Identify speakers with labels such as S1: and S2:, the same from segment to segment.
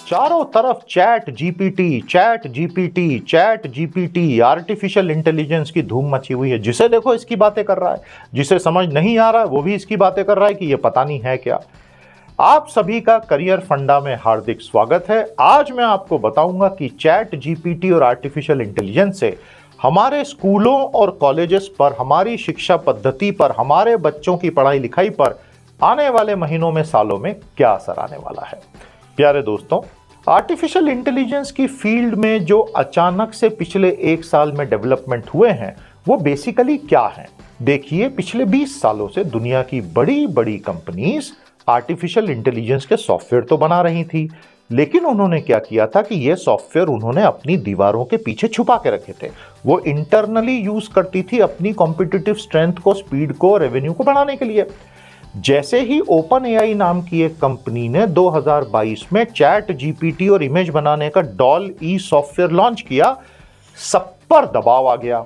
S1: चारों तरफ chat GPT artificial intelligence की धूम मची हुई है। जिसे देखो इसकी बातें कर रहा है, जिसे समझ नहीं आ रहा है वो भी इसकी बातें कर रहा है कि ये पता नहीं है क्या। आप सभी का करियर फंडा में हार्दिक स्वागत है। आज मैं आपको बताऊंगा कि चैट जीपीटी और आर्टिफिशियल इंटेलिजेंस से हमारे स्कूलों और कॉलेजेस पर, हमारी शिक्षा पद्धति पर, हमारे बच्चों की पढ़ाई लिखाई पर आने वाले महीनों में, सालों में क्या असर आने वाला है। प्यारे दोस्तों, आर्टिफिशियल इंटेलिजेंस की फील्ड में जो अचानक से पिछले 1 साल में डेवलपमेंट हुए हैं वो बेसिकली क्या है। देखिए, पिछले 20 सालों से दुनिया की बड़ी बड़ी कंपनीज आर्टिफिशियल इंटेलिजेंस के सॉफ्टवेयर तो बना रही थी, लेकिन उन्होंने क्या किया था कि ये सॉफ्टवेयर उन्होंने अपनी दीवारों के पीछे छुपा के रखे थे। वो इंटरनली यूज करती थी अपनी कॉम्पिटिटिव स्ट्रेंथ को, स्पीड को, रेवेन्यू को बढ़ाने के लिए। जैसे ही ओपन एआई नाम की एक कंपनी ने 2022 में चैट जीपीटी और इमेज बनाने का डॉल-ई सॉफ्टवेयर लॉन्च किया, सब पर दबाव आ गया।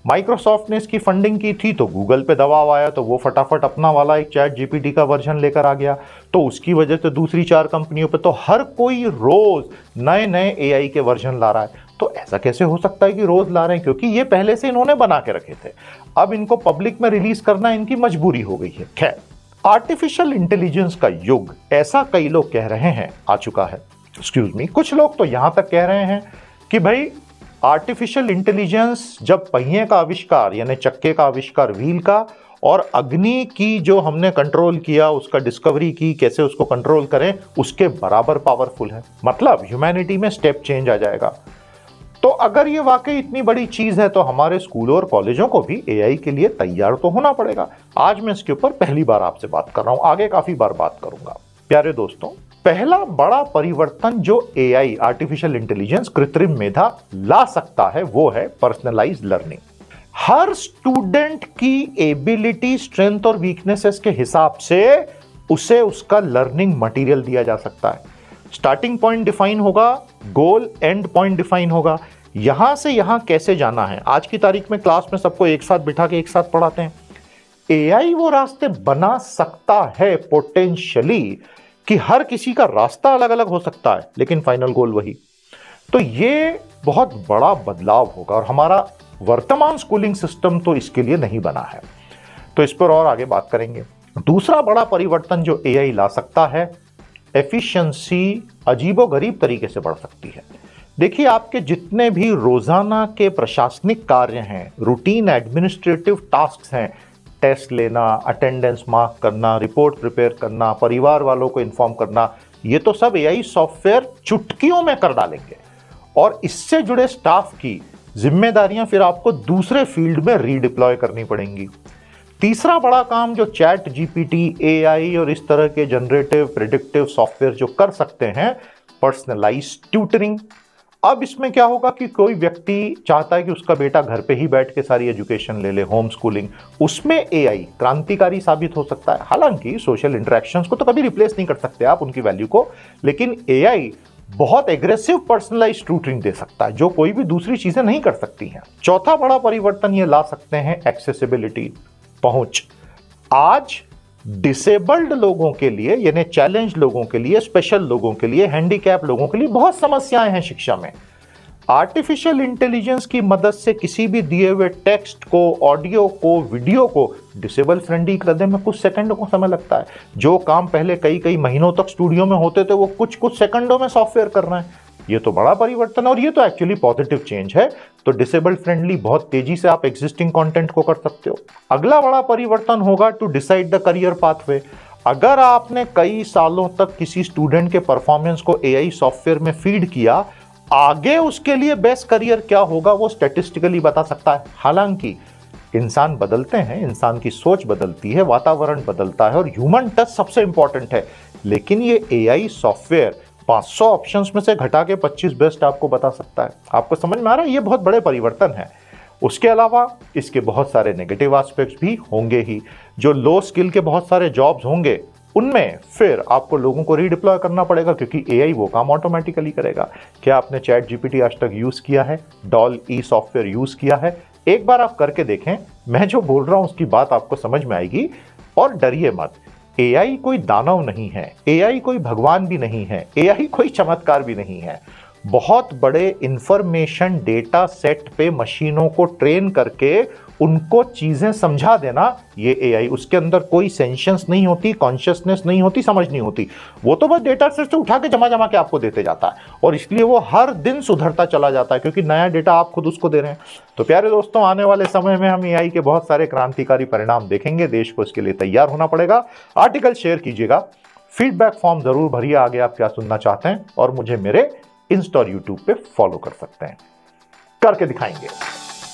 S1: माइक्रोसॉफ्ट ने इसकी फंडिंग की थी तो गूगल पे दबाव आया, तो वो फटाफट अपना वाला एक चैट जीपीटी का वर्जन लेकर आ गया। तो उसकी वजह से दूसरी 4 कंपनियों पे तो हर कोई रोज नए नए एआई के वर्जन ला रहा है। तो ऐसा कैसे हो सकता है कि रोज ला रहे हैं, क्योंकि ये पहले से इन्होंने बना के रखे थे। अब इनको पब्लिक में रिलीज करना इनकी मजबूरी हो गई है। खैर, आर्टिफिशियल इंटेलिजेंस का युग, ऐसा कई लोग कह रहे हैं, आ चुका है। एक्सक्यूज मी, कुछ लोग तो यहां तक कह रहे हैं कि भाई आर्टिफिशियल इंटेलिजेंस जब पहिए का आविष्कार यानी चक्के का आविष्कार, व्हील का, और अग्नि की जो हमने कंट्रोल किया, उसका डिस्कवरी की, कैसे उसको कंट्रोल करें, उसके बराबर पावरफुल है। मतलब ह्यूमैनिटी में स्टेप चेंज आ जाएगा। तो अगर ये वाकई इतनी बड़ी चीज है तो हमारे स्कूलों और कॉलेजों को भी एआई के लिए तैयार तो होना पड़ेगा। आज मैं इसके ऊपर पहली बार आपसे बात कर रहा हूं, आगे काफी बार बात करूंगा। प्यारे दोस्तों, पहला बड़ा परिवर्तन जो एआई, आर्टिफिशियल इंटेलिजेंस, कृत्रिम मेधा ला सकता है वो है पर्सनलाइज्ड लर्निंग। हर स्टूडेंट की एबिलिटी, स्ट्रेंथ और वीकनेसेस के हिसाब से उसे उसका लर्निंग मटेरियल दिया जा सकता है। स्टार्टिंग पॉइंट डिफाइन होगा, गोल एंड पॉइंट डिफाइन होगा, यहां से यहां कैसे जाना है। आज की तारीख में क्लास में सबको एक साथ बिठा के एक साथ पढ़ाते हैं। एआई वो रास्ते बना सकता है पोटेंशियली कि हर किसी का रास्ता अलग अलग हो सकता है, लेकिन फाइनल गोल वही। तो ये बहुत बड़ा बदलाव होगा और हमारा वर्तमान स्कूलिंग सिस्टम तो इसके लिए नहीं बना है। तो इस पर और आगे बात करेंगे। दूसरा बड़ा परिवर्तन जो एआई ला सकता है, एफिशिएंसी अजीबोगरीब तरीके से बढ़ सकती है। देखिए, आपके जितने भी रोजाना के प्रशासनिक कार्य हैं, रूटीन एडमिनिस्ट्रेटिव टास्क्स हैं, टेस्ट लेना, अटेंडेंस मार्क करना, रिपोर्ट प्रिपेयर करना, परिवार वालों को इन्फॉर्म करना, ये तो सब एआई सॉफ्टवेयर चुटकियों में कर डालेंगे। और इससे जुड़े स्टाफ की जिम्मेदारियां फिर आपको दूसरे फील्ड में रीडिप्लॉय करनी पड़ेंगी। तीसरा बड़ा काम जो चैट जीपीटी, एआई और इस तरह के जनरेटिव प्रेडिक्टिव सॉफ्टवेयर जो कर सकते हैं, पर्सनलाइज्ड ट्यूटरिंग। अब इसमें क्या होगा कि कोई व्यक्ति चाहता है कि उसका बेटा घर पे ही बैठ के सारी एजुकेशन ले ले, होम स्कूलिंग, उसमें एआई क्रांतिकारी साबित हो सकता है। हालांकि सोशल इंटरेक्शंस को तो कभी रिप्लेस नहीं कर सकते आप, उनकी वैल्यू को, लेकिन एआई बहुत एग्रेसिव पर्सनलाइज्ड ट्यूटरिंग दे सकता है जो कोई भी दूसरी चीजें नहीं कर सकती हैं। चौथा बड़ा परिवर्तन ये ला सकते हैं एक्सेसिबिलिटी, पहुंच। आज डिसेबल्ड लोगों के लिए, यानी चैलेंज लोगों के लिए, स्पेशल लोगों के लिए, हैंडीकैप लोगों के लिए बहुत समस्याएं हैं शिक्षा में। आर्टिफिशियल इंटेलिजेंस की मदद से किसी भी दिए हुए टेक्स्ट को, ऑडियो को, वीडियो को डिसेबल फ्रेंडली करने में कुछ सेकंडों को समय लगता है। जो काम पहले कई कई महीनों तक स्टूडियो में होते थे वो कुछ कुछ सेकंडों में सॉफ्टवेयर कर रहे हैं। ये तो बड़ा परिवर्तन है और ये तो एक्चुअली पॉजिटिव चेंज है। तो डिसेबल फ्रेंडली बहुत तेजी से आप एग्जिस्टिंग कंटेंट को कर सकते हो। अगला बड़ा परिवर्तन होगा to decide the career pathway. अगर आपने कई सालों तक किसी स्टूडेंट के परफॉर्मेंस को एआई सॉफ्टवेयर में फीड किया, आगे उसके लिए बेस्ट करियर क्या होगा वो स्टैटिस्टिकली बता सकता है। हालांकि इंसान बदलते हैं, इंसान की सोच बदलती है, वातावरण बदलता है और ह्यूमन टच सबसे इंपॉर्टेंट है। लेकिन ये एआई सॉफ्टवेयर 500 ऑप्शंस में से घटा के 25 बेस्ट आपको बता सकता है। आपको समझ में आ रहा है? ये बहुत बड़े परिवर्तन है। उसके अलावा इसके बहुत सारे नेगेटिव एस्पेक्ट्स भी होंगे ही। जो लो स्किल के बहुत सारे जॉब्स होंगे उनमें फिर आपको लोगों को रीडिप्लॉय करना पड़ेगा, क्योंकि एआई वो काम ऑटोमेटिकली करेगा। क्या आपने चैट जीपीटी आज तक यूज किया है? डॉल-ई सॉफ्टवेयर यूज किया है? एक बार आप करके देखें, मैं जो बोल रहा हूं उसकी बात आपको समझ में आएगी। और डरिए मत, एआई कोई दानव नहीं है, एआई कोई भगवान भी नहीं है, एआई कोई चमत्कार भी नहीं है। बहुत बड़े इंफॉर्मेशन डेटा सेट पे मशीनों को ट्रेन करके उनको चीजें समझा देना, ये एआई। उसके अंदर कोई सेंशंस नहीं होती, कॉन्शियसनेस नहीं होती, समझ नहीं होती। वो तो बस डेटा सेट से उठा के जमा के आपको देते जाता है, और इसलिए वो हर दिन सुधरता चला जाता है, क्योंकि नया डेटा आप खुद उसको दे रहे हैं। तो प्यारे दोस्तों, आने वाले समय में हम एआई के बहुत सारे क्रांतिकारी परिणाम देखेंगे। देश को इसके लिए तैयार होना पड़ेगा। आर्टिकल शेयर कीजिएगा, फीडबैक फॉर्म जरूर भरिए, आगे आप क्या सुनना चाहते हैं, और मुझे मेरे इंस्टा और यूट्यूब पे फॉलो कर सकते हैं, करके दिखाएंगे।